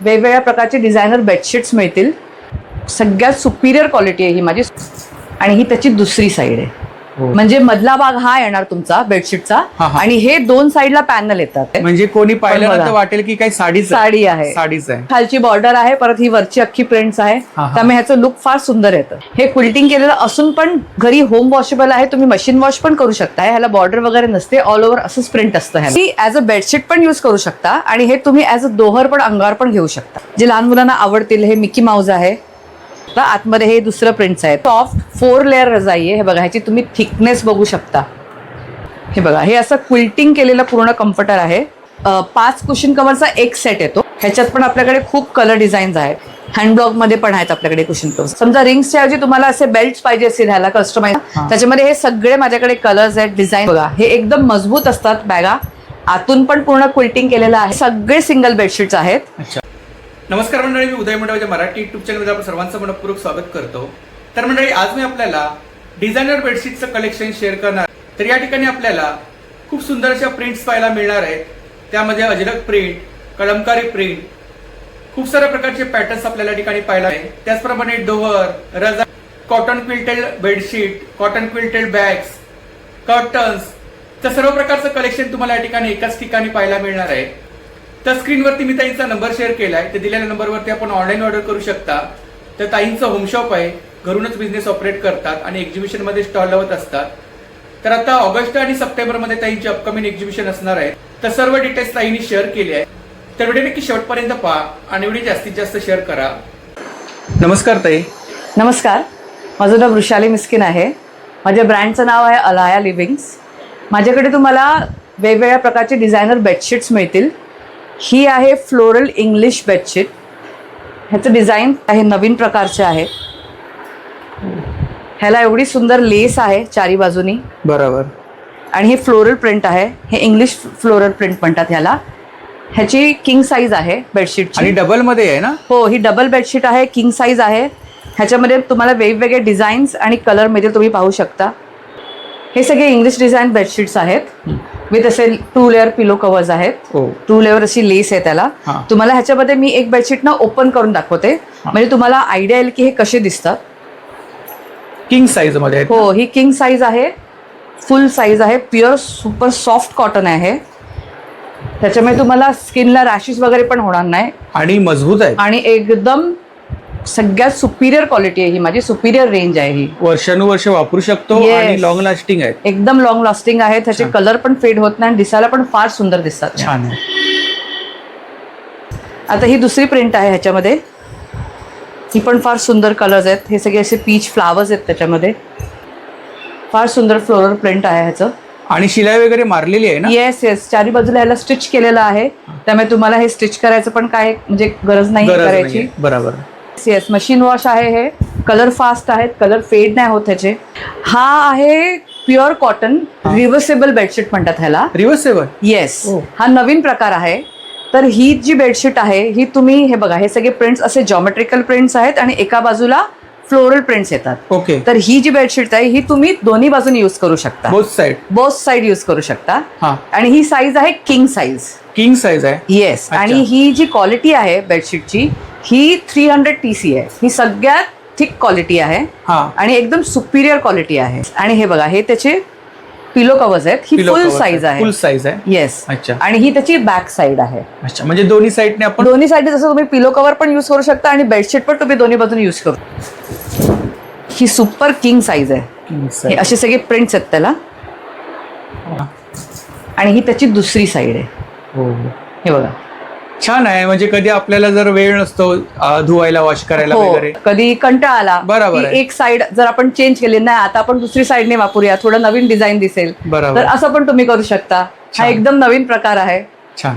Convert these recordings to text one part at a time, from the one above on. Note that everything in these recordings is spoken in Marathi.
वेगवेगळ्या प्रकारचे डिझायनर बेडशीट्स मिळतील. सगळ्यात सुपिरियर क्वालिटी आहे ही माझी. आणि ही त्याची दुसरी साईड आहे. म्हणजे मधला भाग हा येणार तुमचा बेडशीटचा आणि हे दोन साईडला पॅनल येतात. म्हणजे कोणी पाहिलं तर वाटेल की काही साडी आहे. खालची बॉर्डर आहे, परत ही वरची अख्खी प्रिंट्स आहे. त्यामुळे ह्याचं लुक फार सुंदर येतं. हे क्विल्टिंग केलेलं असून पण घरी होम वॉशेबल आहे. तुम्ही मशीन वॉश पण करू शकता. ह्याला बॉर्डर वगैरे नसते, ऑल ओव्हर असंच प्रिंट असतं. ह्याला ऍज अ बेडशीट पण युज करू शकता आणि हे तुम्ही ऍज अ दोहर पण अंगावर पण घेऊ शकता. जे लहान मुलांना आवडतील. हे मिकी माऊस आहे. आतमध्ये हे दुसरं प्रिंट्स आहे. सॉफ्ट 4 लेअर रजाई आहे. हे बघा, ह्याची तुम्ही थिकनेस बघू शकता. हे बघा, हे असं क्विल्टिंग केलेलं पूर्ण कम्फर्टर आहे. 5 कुशन कव्हरचा एक सेट येतो. ह्याच्यात पण आपल्याकडे खूप कलर डिझाईन्स आहेत. हँडब्लॉक मध्ये पण आहेत आपल्याकडे कुशन कव्हर. समजा रिंग्सच्या ऐवजी तुम्हाला असे बेल्ट पाहिजे असतील ह्याला कस्टमाइज, त्याच्यामध्ये हे सगळे माझ्याकडे कलर्स आहेत, डिझाईन. बघा, हे एकदम मजबूत असतात बॅगा. आतून पण पूर्ण क्विल्टिंग केलेलं आहे. सगळे सिंगल बेडशीट्स आहेत. नमस्कार मंडळी, मी उदय मंडळाच्या मराठी युट्यूब चॅनलमध्ये आपण सर्वांचं मनपूर्वक स्वागत करतो. तर मंडळी, आज मी आपल्याला डिझायनर बेडशीटचं कलेक्शन शेअर करणार. तर या ठिकाणी आपल्याला खूप सुंदर अशा प्रिंट्स पाहायला मिळणार आहेत. त्यामध्ये अजरक प्रिंट, कलमकारी प्रिंट, खूप साऱ्या प्रकारचे पॅटर्न्स आपल्याला या ठिकाणी पाहायला आहे. त्याचप्रमाणे डोवर, रजा, cotton quilted bedsheet, cotton quilted bags, curtains, तर सर्व प्रकारचं कलेक्शन तुम्हाला या ठिकाणी एकाच ठिकाणी पाहायला मिळणार आहे. तर स्क्रीनवरती मी ताईंचा नंबर शेअर केलाय. ते दिलेल्या नंबरवरती आपण ऑनलाईन ऑर्डर करू शकता. तर ताईंचं होम शॉप आहे, घरूनच बिझनेस ऑपरेट करतात आणि एक्झिबिशन मध्ये स्टॉल लावत असतात. तर आता ऑगस्ट आणि सप्टेंबर मध्ये ताईंची अपकमिंग एक्झिबिशन असणार आहे. तर सर्व डिटेल्स ताईंनी शेअर केले आहे. तर व्हिडिओ नक्की शेवटपर्यंत पहा आणि व्हिडिओ जास्तीत जास्त शेअर करा. नमस्कार ताई. नमस्कार, माझं नाव वृषाली मिस्किन आहे. माझ्या ब्रँडचं नाव आहे अलाया लिव्हिंग्स. माझ्याकडे तुम्हाला वेगवेगळ्या प्रकारचे डिझायनर बेडशीट्स मिळतील. ही आहे फ्लोरल इंग्लिश बेडशीट. ह्याचं डिझाईन आहे नवीन प्रकारचे आहे. ह्याला एवढी सुंदर लेस आहे चारी बाजूनी. बरोबर. आणि हे फ्लोरल प्रिंट आहे. हे इंग्लिश फ्लोरल प्रिंट म्हणतात ह्याला. ह्याची किंग साईज आहे बेडशीटची. आणि डबल मध्ये आहे ना? हो, ही डबल बेडशीट आहे, किंग साईज आहे. ह्याच्यामध्ये तुम्हाला वेगवेगळे डिझाईन्स आणि कलर मध्ये तुम्ही पाहू शकता. हे सगळे इंग्लिश डिझाईन बेडशीट्स आहेत. विथ असे 2 लेअर पिलो कव्हर्स आहेत. 2 लेअर अशी लेस आहे त्याला. तुम्हाला ह्याच्यामध्ये मी एक बेडशीट ना ओपन करून दाखवते, म्हणजे तुम्हाला आयडिया येईल की हे कसे दिसतात. किंग साईज मध्ये. हो, ही किंग साईज आहे, फुल साईज आहे. प्युअर सुपर सॉफ्ट कॉटन आहे. त्याच्यामुळे तुम्हाला स्किनला रॅशेस वगैरे पण होणार नाही. आणि मजबूत आहे. आणि एकदम सगळ्यात सुपिरियर क्वालिटी आहे ही माझी. सुपिरियर रेंज आहे ही. वर्षानुवर्ष वापरू शकतो. आणि लॉंग लास्टिंग आहे. एकदम लॉंग लास्टिंग आहे. त्याचे कलर पण फेड होत नाही आणि दिसायला पण फार सुंदर दिसतात. छान आहे. आता ही दुसरी प्रिंट आहे ह्याच्यामध्ये. ही पण फार सुंदर कलर्स आहेत. हे सगळे असे पीच फ्लावर्स आहेत त्याच्यामध्ये. फार सुंदर फ्लोरल प्रिंट आहे ह्याचं. आणि शिलाई वगैरे मारलेली आहे ना? येस येस, चारी बाजूला ह्याला स्टिच केलेलं आहे. त्यामुळे तुम्हाला हे स्टिच करायचं पण काय म्हणजे गरज नाही करायची. बरोबर. येस, मशीन वॉश आहे. हे कलर फास्ट आहेत, कलर फेड नाही होत ह्याचे. हा आहे प्युअर कॉटन रिव्हर्सेबल बेडशीट म्हणतात ह्याला. रिव्हर्सेबल? येस, हा नवीन प्रकार आहे. तर ही जी बेडशीट आहे ही तुम्ही हे बघा, हे सगळे प्रिंट्स असे जॉमेट्रिकल प्रिंट्स आहेत आणि एका बाजूला फ्लोरल प्रिंट्स येतात. ओके. तर ही जी बेडशीट आहे ही तुम्ही दोन्ही बाजूने यूज करू शकता. बोथ साइड यूज करू शकता. आणि ही साईज आहे किंग साईज. किंग साईज आहे. येस. आणि ही जी क्वालिटी आहे बेडशीटची ही 300 TC आहे. ही सगळ्यात थिक क्वालिटी आहे आणि एकदम सुपिरियर क्वालिटी आहे. आणि हे बघा, हे त्याचे पिलो कव्हर्स आहेत. ही फुल साईज आहे. फुल साईज आहे. येस. अच्छा. आणि ही त्याची बॅक साईड आहे. अच्छा, म्हणजे दोन्ही साईडने आपण दोन्ही साईडने जसं तुम्ही पिलो कव्हर पण यूज करू शकता आणि बेडशीट पण तुम्ही दोन्ही बाजूने यूज करू. ही सुपर किंग साईज आहे. हे असे सगळे प्रिंट्स आहेत त्याला. आणि ही त्याची दुसरी साईड आहे. हे बघा, छान आहे. म्हणजे कधी आपल्याला जर वेळ नसतो धुवायला, वॉश करायला वगैरे, कधी कंटाळा आला, बरोबर, एक साईड जर आपण चेंज केली, नाही आता आपण दुसरी साईडने वापरूया, थोडं नवीन डिझाईन दिसेल, तर असं पण तुम्ही करू शकता. हा एकदम नवीन प्रकार आहे. छान.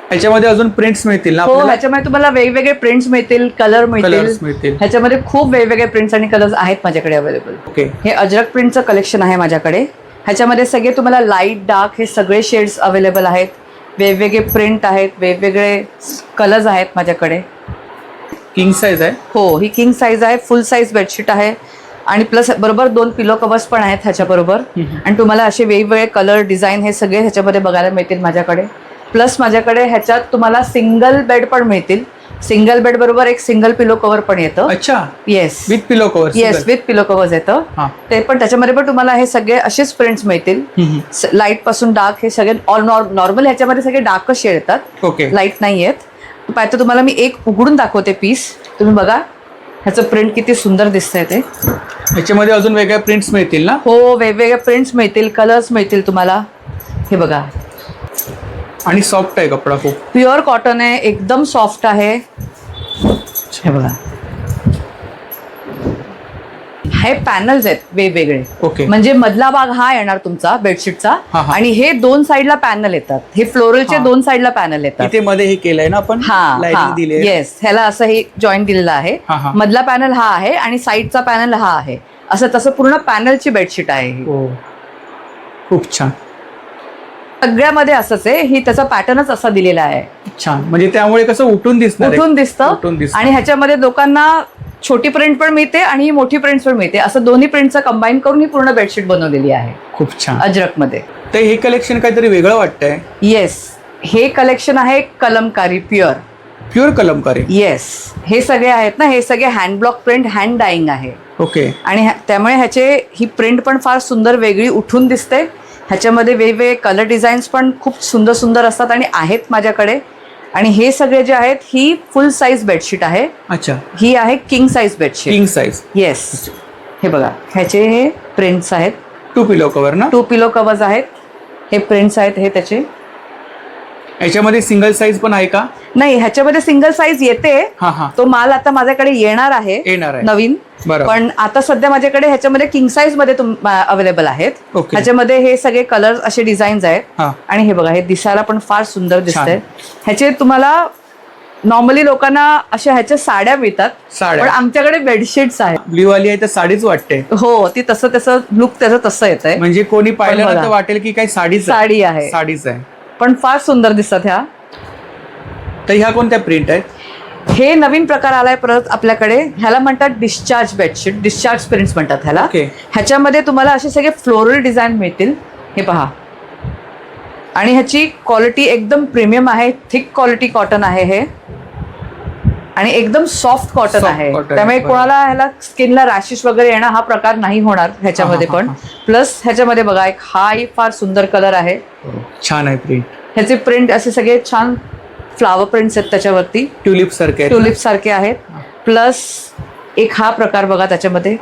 ह्याच्यामध्ये अजून प्रिंट्स मिळतील ना? हो, ह्याच्यामध्ये तुम्हाला वेगवेगळे प्रिंट्स मिळतील, कलर मिळतील. ह्याच्यामध्ये खूप वेगवेगळे प्रिंट्स आणि कलर्स आहेत माझ्याकडे अवेलेबल. ओके. हे अजरक प्रिंटचं कलेक्शन आहे माझ्याकडे. ह्याच्यामध्ये सगळे तुम्हाला लाईट, डार्क हे सगळे शेड्स अवेलेबल आहेत. वेगवेगळे प्रिंट आहेत, वेगवेगळे कलर्स आहेत माझ्याकडे. किंग साईज आहे? हो, ही किंग साईज आहे. फुल साईज बेडशीट आहे. आणि प्लस बरोबर 2 पिलो कव्हर्स पण आहेत ह्याच्याबरोबर. आणि तुम्हाला असे वेगवेगळे कलर, डिझाईन हे सगळे ह्याच्यामध्ये बघायला मिळतील माझ्याकडे. प्लस माझ्याकडे ह्याच्यात तुम्हाला सिंगल बेड पण मिळतील. सिंगल बेड बरोबर एक सिंगल पिलो कव्हर पण येतं. अच्छा, yes, with pillow cover. Yes, with pillow cover येतं ते पण. त्याच्यामध्ये पण तुम्हाला हे सगळे असेच प्रिंट्स मिळतील. लाईट पासून डार्क हे सगळे ऑल नॉर्मल ह्याच्यामध्ये सगळे डार्कच शेड येतात. ओके, लाईट नाही येत. पाहिजे तुम्हाला मी एक उघडून दाखवते पीस, तुम्ही बघा ह्याचं प्रिंट किती सुंदर दिसतंय ते. ह्याच्यामध्ये अजून वेगळ्या प्रिंट्स मिळतील ना? हो, वेगवेगळे प्रिंट्स मिळतील, कलर्स मिळतील तुम्हाला. हे बघा, आणि सॉफ्ट आहे कपडा, खूप प्युअर कॉटन आहे, एकदम सॉफ्ट आहे. हे बघा, हे पॅनल्स आहेत वेगवेगळे. ओके, म्हणजे मधला भाग हा येणार तुमचा बेडशीटचा, आणि हे दोन साईडला पॅनल येतात. हे फ्लोरलचे दोन साईडला पॅनल येतात. इथे मध्ये हे केलंय ना आपण, लाईटिंग दिली. येस, ह्याला असं हे जॉईंट दिलेलं आहे. मधला पॅनल हा आहे आणि साईडचा पॅनल हा आहे. असं तसं पूर्ण पॅनलची बेडशीट आहे ही. खूप छान. सगळ्यामध्ये असंच आहे. ही त्याचा पॅटर्नच असा दिलेला आहे. छान, म्हणजे त्यामुळे कसं उठून दिसतं. आणि ह्याच्यामध्ये लोकांना छोटी प्रिंट पण मिळते आणि मोठी प्रिंट पण मिळते. असं दोन्ही प्रिंटचं कंबाईन करून ही पूर्ण बेडशीट बनवलेली आहे. खूप छान. अजरक मध्ये. तर हे कलेक्शन काहीतरी वेगळं वाटतंय. येस, हे कलेक्शन आहे कलमकारी, प्युअर कलमकारी. येस, हे सगळे आहेत ना, हे सगळे hand block print, hand dyeing आहे. ओके, आणि त्यामुळे ह्याचे ही प्रिंट पण फार सुंदर वेगळी उठून दिसते. ह्याच्यामध्ये वेगवेगळे कलर डिझाईन्स पण खूप सुंदर सुंदर असतात आणि आहेत माझ्याकडे. आणि हे सगळे जे आहेत ही फुल साईज बेडशीट आहे. अच्छा, ही आहे king size bedsheet. King size. Yes, हे बघा, ह्याचे हे प्रिंट्स आहेत. 2 पिलो कव्हर ना? 2 पिलो कव्हर्स आहेत. हे प्रिंट्स आहेत हे त्याचे. याच्यामध्ये सिंगल साईज पण आहे का? नाही, ह्याच्यामध्ये सिंगल साईज येते. तो माल आता माझ्याकडे येणार आहे नवीन. पण आता सध्या माझ्याकडे ह्याच्यामध्ये किंग साईज मध्ये अवेलेबल आहेत. ह्याच्यामध्ये हे सगळे कलर्स असे डिझाईन्स आहेत. आणि हे बघा, हे दिसायला पण फार सुंदर दिसतंय. ह्याचे तुम्हाला नॉर्मली लोकांना अशा ह्याच्या साड्या मिळतात, पण आमच्याकडे बेडशीट्स आहेत. ब्ल्यू वाली आहे तर साडीच वाटते. हो, ती तसं लुक त्याचं तसं येत आहे. म्हणजे कोणी पाहिलं तर वाटेल की काही साडी आहे. साडीच आहे, पण फार सुंदर दिसतात ह्या. तर ह्या कोणत्या प्रिंट आहेत? हे नवीन प्रकार आलाय परत आपल्याकडे. ह्याला म्हणतात डिस्चार्ज बेडशीट, डिस्चार्ज प्रिंट्स म्हणतात ह्याला. ह्याच्यामध्ये तुम्हाला असे सगळे फ्लोरल डिझाईन मिळतील. हे पहा, आणि ह्याची क्वालिटी एकदम प्रीमियम आहे. थिक क्वालिटी कॉटन आहे हे, आणि एकदम सॉफ्ट कॉटन आहे. त्यामुळे कोणाला ह्याला स्किनला रॅशेस वगैरे येणं हा प्रकार नाही होणार ह्याच्यामध्ये पण. प्लस ह्याच्यामध्ये बघा, एक हाही फार सुंदर कलर आहे. छान आहे प्रिंट. ह्याचे प्रिंट असे सगळे छान फ्लावर प्रिंट्स आहेत त्याच्यावरती. ट्युलिप सारखे आहेत. प्लस एक हा प्रकार बघा त्याच्यामध्ये.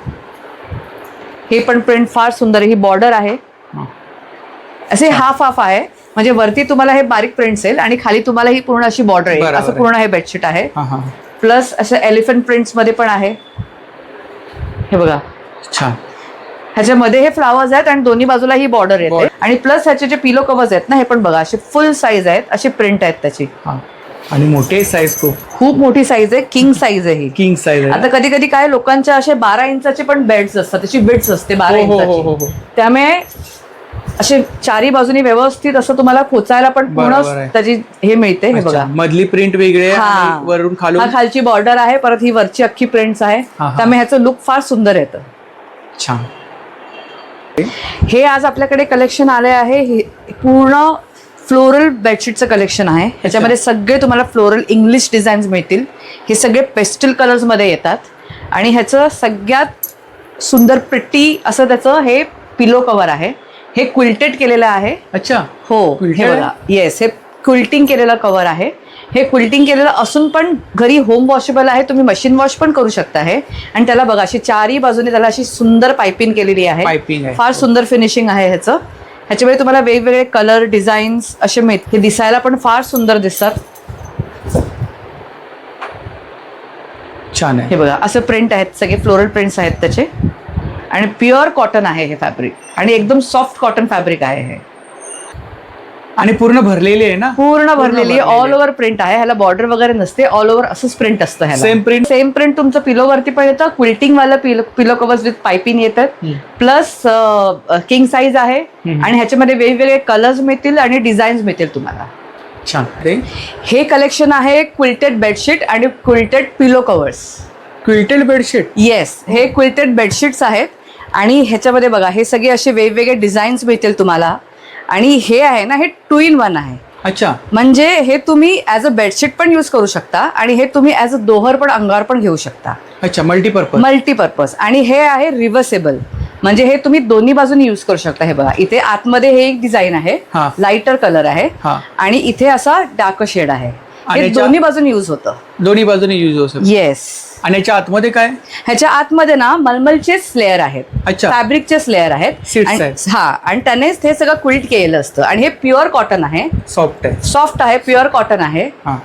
हे पण प्रिंट फार सुंदर आहे. ही बॉर्डर आहे, असे हाफ आहे. म्हणजे वरती तुम्हाला हे बारीक प्रिंट्स येईल आणि खाली तुम्हाला ही पूर्ण अशी बॉर्डर आहे. असं पूर्ण हे बेडशीट आहे. प्लस असं एलिफंट प्रिंट्स मध्ये पण आहे. हे बघा, छान. ह्याच्यामध्ये हे फ्लावर्स आहेत आणि दोन्ही बाजूला ही बॉर्डर येते. आणि प्लस ह्याचे जे पिलो कव्हर्स आहेत ना, हे पण बघा असे फुल साईज आहेत, अशी प्रिंट आहेत त्याची. आणि मोठी साईज, खूप मोठी साईज आहे. किंग साईज आहे ही. King size. आता कधी कधी काय लोकांच्या असे 12 इंचाचे पण बेड्स असतात, त्याची बिड्स असते 12 इंचाची. त्यामुळे असे चारी बाजूनी व्यवस्थित असं तुम्हाला पोचायला पण पूर्ण त्याची हे मिळते. हे बघा, मधली प्रिंट वेगळी आहे, वरून खालची बॉर्डर आहे, परत ही वरची अख्खी प्रिंट्स आहे. त्यामुळे ह्याचं लुक फार सुंदर येतं. छान. हे आज आपल्याकडे कलेक्शन आले आहे. हे पूर्ण फ्लोरल बेडशीटचं कलेक्शन आहे. ह्याच्यामध्ये सगळे तुम्हाला फ्लोरल इंग्लिश डिझाईन्स मिळतील. हे सगळे पेस्टल कलर्स मध्ये येतात. आणि ह्याचं सगळ्यात सुंदर प्रिटी असं त्याचं हे पिलो कव्हर आहे. हे क्विल्टेड केलेलं आहे. अच्छा, हो, हे बघा. येस, हे क्विल्टिंग केलेलं कव्हर आहे. हे क्विल्टिंग केलेलं असून पण घरी होम वॉशेबल आहे. तुम्ही मशीन वॉश पण करू शकता हे. आणि त्याला बघा, अशी चारही बाजूने त्याला अशी सुंदर पायपिंग केलेली आहे. फार सुंदर फिनिशिंग आहे ह्याचं. ह्याच्यामध्ये तुम्हाला वेगवेगळे कलर डिझाईन्स असे मिळतात. हे दिसायला पण फार सुंदर दिसतात. छान आहे. हे बघा, असं प्रिंट आहेत, सगळे फ्लोरल प्रिंट्स आहेत त्याचे. आणि प्युअर कॉटन आहे हे फॅब्रिक, आणि एकदम सॉफ्ट कॉटन फॅब्रिक आहे हे. आणि पूर्ण भरलेली आहे ना? पूर्ण भरलेली ऑल ओव्हर प्रिंट आहे. ह्याला बॉर्डर वगैरे नसते, ऑल ओव्हर असंच प्रिंट असतं. ह्याला सेम प्रिंट तुमचं पिलो वरती पण येतं. क्विल्टिंग वाला पिलो कव्हर्स विथ पायपिंग येतात. प्लस किंग साईज आहे. आणि ह्याच्यामध्ये वेगवेगळे कलर्स मिळतील आणि डिझाईन्स मिळतील तुम्हाला. छान. हे कलेक्शन आहे क्विल्टेड बेडशीट आणि क्विल्टेड पिलो कव्हर्स. Quilted bedsheet? येस, हे क्विल्टेड बेडशीट्स आहेत. आणि ह्याच्यामध्ये बघा, हे सगळे असे वेगवेगळे डिझाईन्स मिळतील तुम्हाला. आणि हे आहे ना, हे 2 in 1 आहे. अच्छा, म्हणजे हे तुम्ही ऍज अ बेडशीट पण यूज करू शकता आणि हे तुम्ही ऍज अ दोहर पण अंगावर पण घेऊ शकता. अच्छा, मल्टीपर्पज. मल्टीपर्पज. आणि हे आहे रिव्हर्सेबल, म्हणजे हे तुम्ही दोन्ही बाजूनी यूज करू शकता. हे बघा, इथे आतमध्ये हे एक डिझाईन आहे, हा. लाइटर कलर आहे हा. आणि इथे असा डार्क शेड आहे. आणि हे दोन्ही बाजूनी यूज होतं. दोन्ही बाजूने यूज होऊ शकतो. येस. आणि याच्या आतमध्ये काय? ह्याच्या आतमध्ये ना मलमलचेच लेअर आहेत. अच्छा. फॅब्रिकचेच लेअर आहेत. Sheets आणि- आहेत. हा, आणि त्यानेच हे सगळं क्विल्ट केलेलं असतं. आणि हे प्युअर कॉटन आहे, सॉफ्ट आहे. सॉफ्ट आहे, प्युअर कॉटन आहे. हा.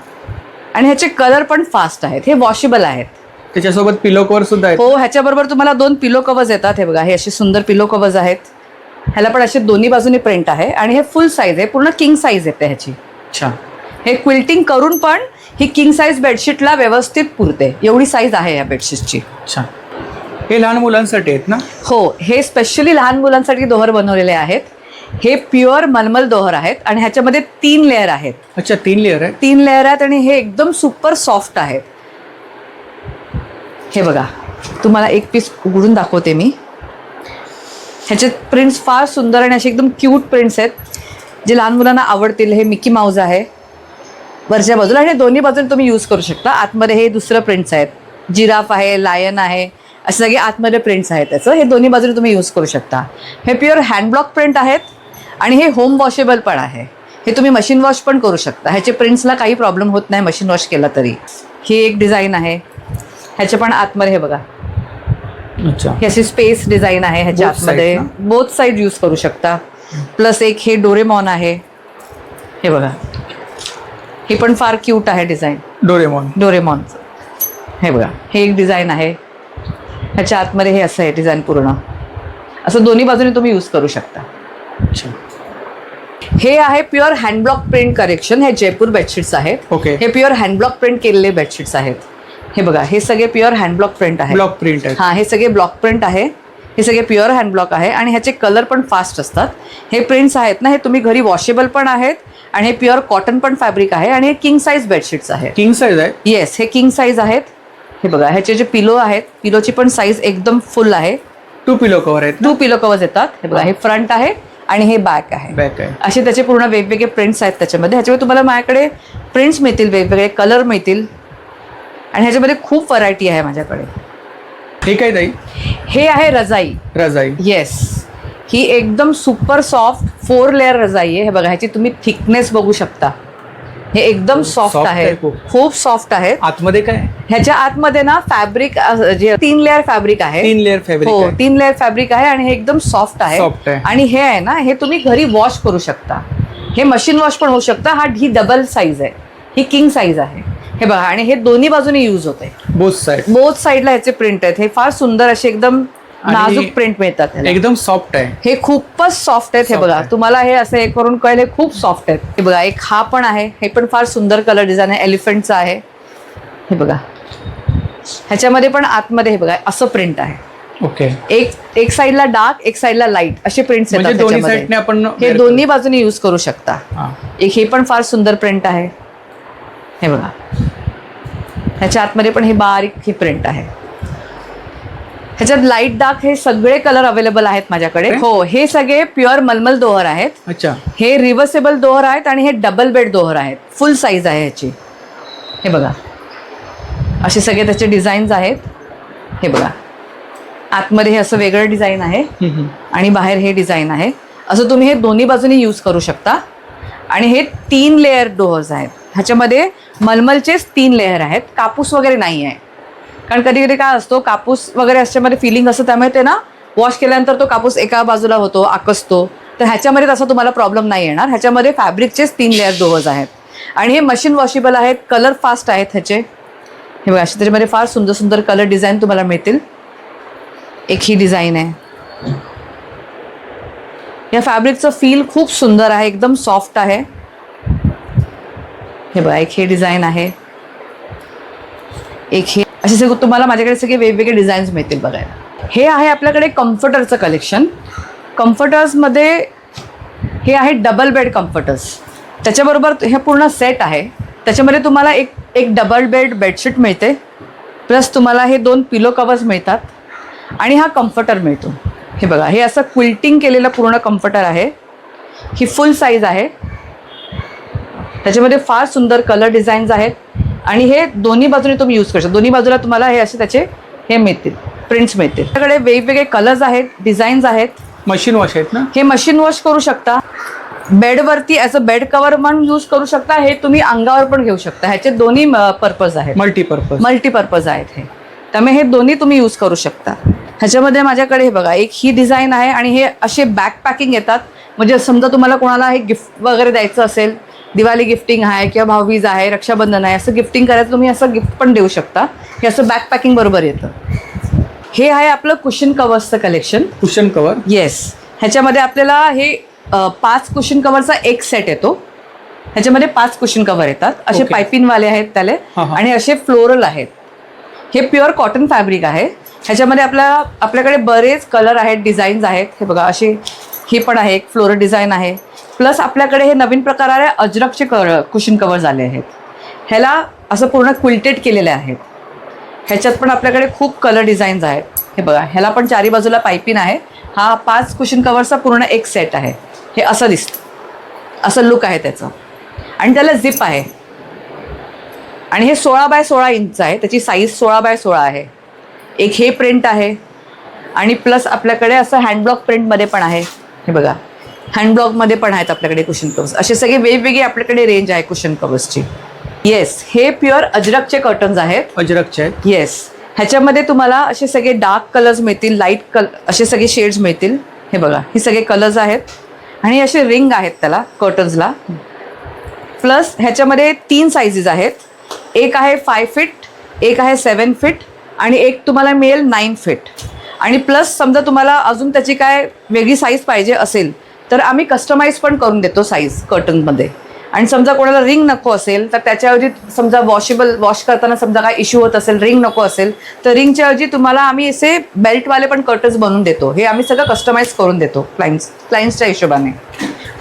आणि ह्याचे कलर पण फास्ट आहेत. हे वॉशेबल आहेत. त्याच्यासोबत पिलो कव्हर सुद्धा आहेत. हो, ह्याच्याबरोबर तुम्हाला 2 पिलो कव्हर्स येतात. हे बघा, हे असे सुंदर पिलो कव्हर्स आहेत. ह्याला पण असे दोन्ही बाजूनी प्रिंट आहे आणि हे फुल साईज आहे, पूर्ण किंग साईज येते ह्याची. अच्छा. हे क्विल्टिंग करून पण ही किंग साईज बेडशीटला व्यवस्थित पुरते, एवढी साईज आहे या बेडशीटची. अच्छा, हे लहान मुलांसाठी आहेत ना? हो, हे स्पेशली लहान मुलांसाठी दोहर बनवलेले आहेत. हे प्युअर मलमल दोहर आहेत आणि ह्याच्यामध्ये 3 लेअर आहेत. अच्छा, 3 लेअर आहे. 3 लेअर आहेत आणि हे एकदम सुपर सॉफ्ट आहेत. हे बघा, तुम्हाला एक पीस उघडून दाखवते मी. ह्याचे प्रिंट्स फार सुंदर आणि असे एकदम क्यूट प्रिंट्स आहेत, जे लहान मुलांना आवडतील. हे मिकी माऊस आहे वरच्या बाजूला आणि दोन्ही बाजूने तुम्ही यूज करू शकता. आतमध्ये हे दुसरं प्रिंट्स आहेत, जिराफ आहे, लायन आहे, असे सगळे आतमध्ये प्रिंट्स आहेत त्याचं. हे दोन्ही बाजूने तुम्ही यूज करू शकता. हे प्युअर हँडब्लॉक प्रिंट आहेत आणि हे होम वॉशेबल पण आहे. हे तुम्ही मशीन वॉश पण करू शकता. ह्याचे प्रिंट्सला काही प्रॉब्लेम होत नाही मशीन वॉश केला तरी. ही एक डिझाईन आहे. ह्याचे पण आतमध्ये हे बघा, अच्छा, ही अशी स्पेस डिझाईन आहे ह्याच्या Both आतमध्ये. sides बोथ साईड यूज करू शकता. प्लस एक हे डोरेमॉन आहे. हे बघा, हे पण फार क्यूट आहे डिझाईन, डोरेमॉनचं. हे बघा, हे एक डिझाईन आहे. ह्याच्या आतमध्ये हे असं आहे डिझाईन पूर्ण. असं दोन्ही बाजूने तुम्ही यूज करू शकता. अच्छा. हे आहे प्युअर हँडब्लॉक प्रिंट कलेक्शन. हे जयपूर बेडशीट्स आहेत. ओके. हे प्युअर हँडब्लॉक प्रिंट केलेले बेडशीट्स आहेत. हे बघा, हे सगळे प्युअर हँडब्लॉक प्रिंट आहे. ब्लॉक प्रिंट आहे. हा, हे सगळे ब्लॉक प्रिंट आहे. हे सगळे प्युअर हँडब्लॉक आहे आणि ह्याचे कलर पण फास्ट असतात. हे प्रिंट्स आहेत ना, हे तुम्ही घरी वॉशेबल पण आहेत आणि हे प्युअर कॉटन पण फॅब्रिक आहे आणि हे किंग साईज बेडशीट्स आहेत. किंग साईज आहे. येस, हे किंग साईज आहेत. हे बघा, ह्याचे जे पिलो आहेत, पिलोची पण साईज एकदम फुल आहे. 2 पिलो कव्हर आहेत. 2 पिलो कव्हर्स येतात. हे बघा, हे फ्रंट आहे आणि हे बॅक आहे. बॅक आहे. असे त्याचे पूर्ण वेगवेगळे प्रिंट्स आहेत त्याच्यामध्ये. ह्याच्यामध्ये तुम्हाला माझ्याकडे प्रिंट्स मिळतील, वेगवेगळे कलर मिळतील आणि ह्याच्यामध्ये खूप व्हरायटी आहे माझ्याकडे. हे काय ताई? हे आहे रजाई. रजाई. येस, ही एकदम सुपर सॉफ्ट 4 लेअर रजाई आहे. हे बघा, ह्याची तुम्ही थिकनेस बघू शकता. हे एकदम सॉफ्ट soft आहे, आहे खूप. खूप सॉफ्ट आहे. आतमध्ये काय? ह्याच्या आतमध्ये ना फॅब्रिक जे 3 लेअर फॅब्रिक आहे. 3 लेअर फॅब्रिक हो, आहे. 3 लेअर फॅब्रिक आहे आणि हे एकदम सॉफ्ट आहे. Soft आहे. आणि हे आहे ना, हे तुम्ही घरी वॉश करू शकता. हे मशीन वॉश पण होऊ शकता. ही डबल साईज आहे, ही किंग साईज आहे. हे बघा, आणि हे दोन्ही बाजूने यूज होते. बोथ साईडला ह्याचे प्रिंट आहेत. हे फार सुंदर असे एकदम आणि नाजूक प्रिंट मिळतात ह्याला. एकदम सॉफ्ट आहे. हे खूपच सॉफ्ट आहेत. हे Soft बघा, आहे. तुम्हाला हे असं हे करून कळेल, हे खूप सॉफ्ट आहेत. हे बघा, एक हा पण आहे. हे पण फार सुंदर कलर डिझाईन आहे, एलिफंटचा आहे. हे बघा, ह्याच्यामध्ये पण आतमध्ये हे बघा असं प्रिंट आहे. ओके. एक साईडला डार्क, एक साईडला लाईट, असे प्रिंट्स म्हणजे येतात दोन्ही त्याच्यामध्ये. साईडने आपण हे दोन्ही बाजूने यूज करू शकता. हा. एक हे पण फार सुंदर प्रिंट आहे. हे बघा, ह्याच्या आतमध्ये पण हे बारीक ही प्रिंट आहे. ह्याच्यात लाईट डार्क हे सगळे कलर अवेलेबल आहेत माझ्याकडे. हो, हे सगळे प्युअर मलमल दोहर आहेत. अच्छा. हे रिव्हर्सेबल दोहर आहेत आणि हे डबल बेड दोहर आहेत. फुल साईज आहे ह्याची. हे बघा, असे सगळे त्याचे डिझाईन्स आहेत. हे बघा, आतमध्ये हे असं वेगळं डिझाईन आहे आणि बाहेर हे डिझाईन आहे. असं तुम्ही हे दोन्ही बाजूने यूज करू शकता. आणि हे 3 लेअर डोअर्स आहेत. ह्याच्यामध्ये मलमलचेच 3 लेअर आहेत. कापूस वगैरे नाही आहे, कारण कधी कधी काय असतो, कापूस वगैरे याच्यामध्ये फिलिंग असतं, त्यामुळे ते ना वॉश केल्यानंतर तो कापूस एका बाजूला होतो, आकसतो. तर ह्याच्यामध्ये तसा तुम्हाला प्रॉब्लेम नाही येणार. ह्याच्यामध्ये फॅब्रिकचेच 3 लेअर डोअर्स आहेत आणि हे मशीन वॉशेबल आहेत. कलर फास्ट आहेत ह्याचे. हे बघा, असे त्याच्यामध्ये फार सुंदर सुंदर कलर डिझाईन तुम्हाला मिळतील. एक ही डिझाईन आहे. या फॅब्रिकचं फील खूप सुंदर आहे, एकदम सॉफ्ट आहे. हे बघा, एक हे डिझाईन आहे, एक हे, असे सगळे तुम्हाला माझ्याकडे सगळे वेगवेगळे डिझाईन्स मिळतील बघायला. हे आहे आपल्याकडे कम्फर्टरचं कलेक्शन. कम्फर्टर्समध्ये हे आहे डबल बेड कम्फर्टर्स. त्याच्याबरोबर हे पूर्ण सेट आहे. त्याच्यामध्ये तुम्हाला एक डबल बेड बेडशीट मिळते, प्लस तुम्हाला हे 2 पिलो कवर्स मिळतात आणि हा कम्फर्टर मिळतो. हे बघा, हे असं क्विल्टिंग केलेलं पूर्ण कम्फर्टर आहे. ही फुल साईज आहे. त्याच्यामध्ये फार सुंदर कलर डिझाईन्स आहेत आणि हे दोन्ही बाजूने तुम्ही यूज करू शकता. दोन्ही बाजूला तुम्हाला हे असे त्याचे हे मिळतील, प्रिंट्स मिळतील. त्याकडे वेगवेगळे कलर्स आहेत, डिझाईन्स आहेत. मशीन वॉश आहेत ना? हे मशीन वॉश करू शकता, बेडवरती ॲज अ बेड कव्हर म्हणून यूज करू शकता. हे तुम्ही अंगावर पण घेऊ शकता. ह्याचे दोन्ही पर्पज आहेत, मल्टीपर्पज आहेत हे. त्यामुळे हे दोन्ही तुम्ही यूज करू शकता. ह्याच्यामध्ये माझ्याकडे हे बघा, एक ही डिझाईन आहे आणि हे असे बॅक पॅकिंग येतात. म्हणजे समजा तुम्हाला कोणाला हे गिफ्ट वगैरे द्यायचं असेल, दिवाळी गिफ्टिंग आहे किंवा भाऊबीज आहे, रक्षाबंधन आहे, असं गिफ्टिंग करायचं तुम्ही असं गिफ्ट पण देऊ शकता. हे असं बॅक पॅकिंग बरोबर येतं. हे आहे आपलं कुशन कवर्सचं कलेक्शन. Cushion cover, yes. ह्याच्यामध्ये आपल्याला हे 5 कुशन कवरचा एक सेट येतो. ह्याच्यामध्ये 5 कुशन कवर येतात. असे पायपिंगवाले आहेत त्याले आणि असे फ्लोरल आहेत. हे प्युअर कॉटन फॅब्रिक आहे. ह्याच्यामध्ये आपल्याकडे बरेच कलर आहेत, डिझाईन्स आहेत. हे बघा, असे ही पण आहे, एक फ्लोरल डिझाईन आहे. प्लस आपल्याकडे हे नवीन प्रकारे अजरकचे कुशन कवर्स आले आहेत. ह्याला असं पूर्ण क्विल्टेड केलेले आहेत. ह्याच्यात पण आपल्याकडे खूप कलर डिझाईन्स आहेत. हे बघा, ह्याला पण चारी बाजूला पायपिंग आहे. हा 5 कुशन कवरचा पूर्ण एक सेट आहे. हे असं दिसतं, असं लुक आहे त्याचं. आणि त्याला झिप आहे आणि हे 16 बाय 16 इंच आहे. त्याची साईज 16 बाय 16 आहे. एक हे प्रिंट आहे आणि प्लस आपल्याकडे असं हँडब्लॉक प्रिंटमध्ये पण आहे. हे बघा, हँडब्लॉकमध्ये पण आहेत आपल्याकडे कुशन कवर्स. असे सगळे वेगवेगळे आपल्याकडे रेंज आहे कुशन कवर्सची. येस, हे प्युअर अजरकचे कर्टन्स आहेत. अजरकचे आहेत. येस. ह्याच्यामध्ये तुम्हाला असे सगळे डार्क कलर्स मिळतील, लाईट असे सगळे शेड्स मिळतील. हे बघा, हे सगळे कलर्स आहेत आणि असे रिंग आहेत त्याला कर्टन्सला. प्लस ह्याच्यामध्ये 3 साईजेस आहेत. एक आहे 5 फीट, एक आहे 7 फीट आणि एक तुम्हाला मिळेल 9 फीट. आणि प्लस समजा तुम्हाला अजून त्याची काय वेगळी साईज पाहिजे असेल तर आम्ही कस्टमाइज पण करून देतो साईज कर्टनमध्ये. आणि समजा कोणाला रिंग नको असेल तर त्याच्याऐवजी समजा वॉश करताना समजा काय इश्यू होत असेल, रिंग नको असेल तर रिंगच्या ऐवजी तुम्हाला आम्ही असे बेल्टवाले पण कर्टन्स बनवून देतो. हे आम्ही सगळं कस्टमाइज करून देतो क्लायंट्सच्या हिशोबाने.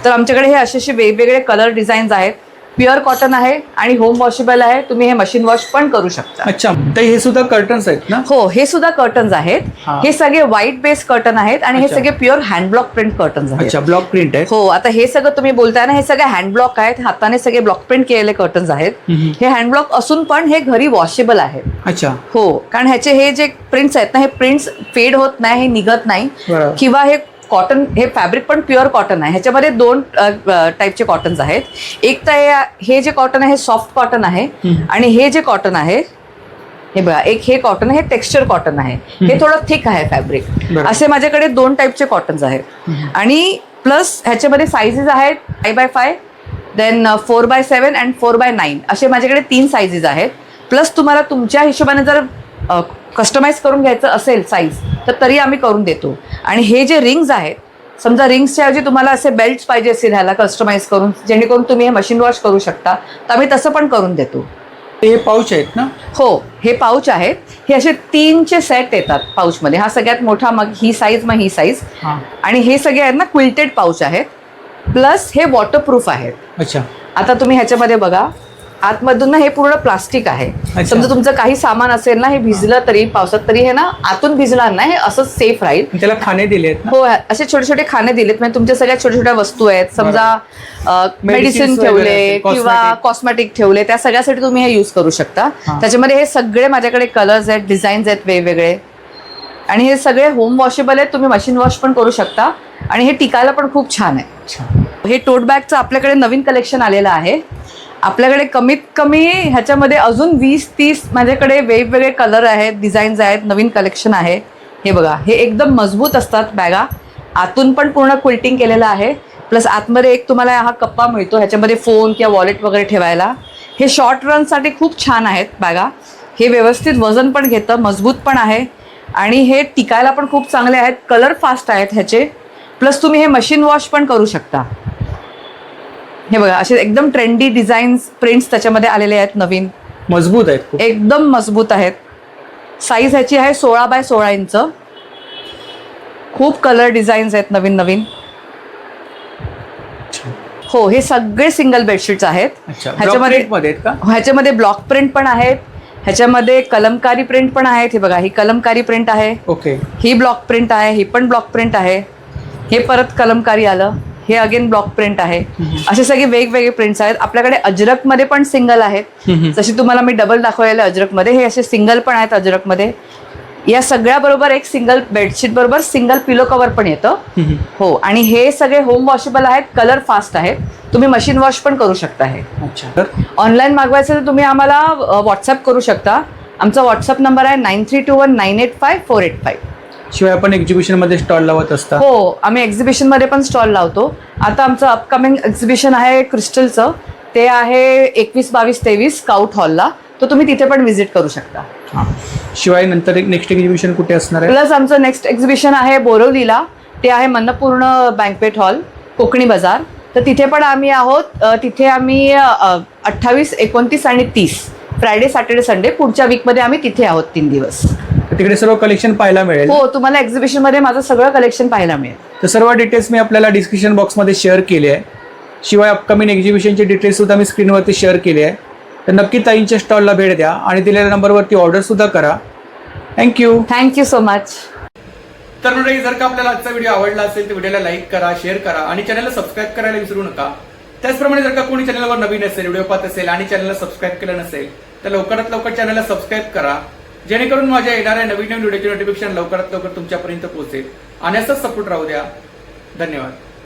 तर आमच्याकडे हे असे वेगवेगळे कलर डिझाईन्स आहेत. प्युअर कॉटन आहे आणि होम वॉशेबल आहे. तुम्ही हे मशीन वॉश पण करू शकता. अच्छा, तर हे सुद्धा कर्टन्स आहेत ना? हो, हे सुद्धा कर्टन्स आहेत. हे सगळे व्हाईट बेस कर्टन आहेत आणि हे सगळे प्युअर हँडब्लॉक प्रिंट कर्टन्स आहेत. अच्छा, ब्लॉक प्रिंट आहे. हो, आता हे सगळं तुम्ही बोलताय ना, हे सगळे हँडब्लॉक आहेत. हाताने सगळे ब्लॉक प्रिंट केलेले कर्टन्स आहेत. हे हँडब्लॉक असून पण हे घरी वॉशेबल आहेत. अच्छा. हो, कारण ह्याचे हे जे प्रिंट्स आहेत ना, हे प्रिंट्स फेड होत नाही, हे निघत नाही. किंवा हे कॉटन, हे फॅब्रिक पण प्युअर कॉटन आहे. ह्याच्यामध्ये 2 टाईपचे कॉटन्स आहेत. एक तर हे जे कॉटन आहे हे सॉफ्ट कॉटन आहे आणि हे जे कॉटन आहे हे बघा, एक हे कॉटन, हे टेक्स्चर कॉटन आहे. हे थोडं थिक आहे फॅब्रिक. असे माझ्याकडे 2 टाईपचे कॉटन्स आहेत. आणि प्लस ह्याच्यामध्ये साईजेस आहेत 5x5, then 4x7 and 4x9 असे माझ्याकडे 3 साईजेस आहेत. प्लस तुम्हाला तुमच्या हिशोबाने जर कस्टमाइज करून घ्यायचं असेल साईज तर तरी आम्ही करून देतो. आणि हे जे रिंग्स आहेत, समजा रिंग्सच्या ऐवजी तुम्हाला असे बेल्ट्स पाहिजे असेल ह्याला कस्टमाइज करून, जेणेकरून तुम्ही हे मशीन वॉश करू शकता, तर आम्ही तसं पण करून देतो. हे पाऊच आहेत ना? हो, हे पाऊच आहेत. हे असे 3चे सेट येतात पाऊचमध्ये. हा सगळ्यात मोठा, मग ही साईज, मग ही साईज. आणि हे सगळे आहेत ना क्विल्टेड पाऊच आहेत. प्लस हे वॉटरप्रूफ आहेत. अच्छा. आता तुम्ही ह्याच्यामध्ये बघा, आतमधून ना हे पूर्ण प्लास्टिक आहे. समजा तुमचं काही सामान असेल ना, हे भिजलं तरी पावसात तरी हे ना आतून भिजणार नाही, हे असं सेफ राहील. त्याला खाणे दिलेत. हो, असे छोटे छोटे खाणे दिलेत. म्हणजे तुमच्या सगळ्या छोट्या छोट्या वस्तू आहेत, समजा मेडिसिन ठेवले किंवा कॉस्मेटिक ठेवले, त्या सगळ्यासाठी तुम्ही हे यूज करू शकता. त्याच्यामध्ये हे सगळे माझ्याकडे कलर्स आहेत, डिझाईन्स आहेत वेगवेगळे. आणि हे सगळे होम वॉशेबल आहेत. तुम्ही मशीन वॉश पण करू शकता आणि हे टिकायला पण खूप छान आहे. हे टोट बॅगचं आपल्याकडे नवीन कलेक्शन आलेलं आहे. आपल्याकडे कमीत कमी ह्याच्यामध्ये अजून 20-30 माझ्याकडे वेगवेगळे कलर आहेत, डिझाईन्स आहेत, नवीन कलेक्शन आहे. हे बघा, हे एकदम मजबूत असतात बॅगा. आतून पण पूर्ण क्विल्टिंग केलेलं आहे. प्लस आतमध्ये एक तुम्हाला हा कप्पा मिळतो, ह्याच्यामध्ये फोन किंवा वॉलेट वगैरे ठेवायला. हे शॉर्ट रनसाठी खूप छान आहेत बॅगा. हे व्यवस्थित वजन पण घेतं, मजबूत पण आहे आणि हे टिकायला पण खूप चांगले आहेत. कलर फास्ट आहेत ह्याचे. प्लस तुम्ही हे मशीन वॉश पण करू शकता. हे बघा, असे एकदम ट्रेंडी डिझाईन्स, प्रिंट्स त्याच्यामध्ये आलेले आहेत नवीन. मजबूत आहेत, एकदम मजबूत आहेत. साईज ह्याची आहे 16 बाय 16 इंच. खूप कलर डिझाईन्स आहेत नवीन नवीन. हो, हे सगळे सिंगल बेडशीट्स आहेत. ह्याच्यामध्ये ब्लॉक प्रिंट पण आहेत, ह्याच्यामध्ये कलमकारी प्रिंट पण आहेत. हे बघा, ही कलमकारी प्रिंट आहे. ओके. ही ब्लॉक प्रिंट आहे, ही पण ब्लॉक प्रिंट आहे. हे परत कलमकारी आलं. हे अगेन ब्लॉक प्रिंट आहे. असे सगळे वेगवेगळे प्रिंट्स आहेत. आपल्याकडे अजरक मध्ये पण सिंगल आहेत. जशी तुम्हाला मी डबल दाखवलेले अजरक मध्ये, हे असे सिंगल पण आहेत अजरक मध्ये. या सगळ्या बरोबर एक सिंगल बेडशीट बरोबर सिंगल पिलो कव्हर पण येतं. हो, आणि हे सगळे होम वॉशेबल आहेत, कलर फास्ट आहेत, तुम्ही मशीन वॉश पण करू शकता. हे अच्छा. ऑनलाईन मागवायचं तर तुम्ही आम्हाला व्हॉट्सअप करू शकता. आमचा व्हॉट्सअप नंबर आहे 9321985485. शिवाय आपण एक्झिबिशन मध्ये स्टॉल लावत असता. हो, आम्ही एक्झिबिशन मध्ये पण स्टॉल लावतो. आता आमचं अपकमिंग एक्झिबिशन आहे क्रिस्टलचं, ते आहे 21, 22, 23 स्काउट हॉलला. तर तुम्ही तिथे पण व्हिजिट करू शकता. शिवाय नंतर एक नेक्स्ट एक्झिबिशन कुठे असणार आहे? प्लस आमचं नेक्स्ट एक्झिबिशन आहे बोरवलीला. ते आहे मन्नपूर्ण बँकवेट हॉल, कोकणी बाजार. तर तिथे पण आम्ही आहोत. तिथे आम्ही 28, 29 आणि 30 फ्रायडे, सॅटर्डे, संडे पुढच्या वीकमध्ये आम्ही तिथे आहोत 3 दिवस. तिकडे सर्व कलेक्शन पाहायला मिळेल. हो, तुम्हाला एक्झिबिशन मध्ये माझं सगळं कलेक्शन पाहायला मिळेल. तर सर्व डिटेल्स मी आपल्याला डिस्क्रिप्शन बॉक्समध्ये शेअर केले आहे. शिवाय अपकमिंग एक्झिबिशनचे डिटेल्स सुद्धा मी स्क्रीनवरती शेअर केले आहे. तर नक्की ताईंच्या स्टॉलला भेट द्या आणि दिलेल्या नंबरवरती ऑर्डर सुद्धा करा. Thank you so much. तर मंडळी, जर का आपल्याला आजचा व्हिडिओ आवडला असेल तर व्हिडिओला लाईक करा, शेअर करा आणि चॅनलला सबस्क्राईब करायला विसरू नका. त्याचप्रमाणे जर का कोणी चॅनलवर नवीन असेल, व्हिडिओ पाहत असेल आणि चॅनलला सबस्क्राईब केलं नसेल तर लवकरात लवकर चॅनलला सबस्क्राईब करा, जेणेकरून माझ्या येणाऱ्या नवीन व्हिडिओची नोटिफिकेशन लवकरात लवकर तुमच्यापर्यंत पोहोचेल. आणि असंच सपोर्ट राहू द्या. धन्यवाद.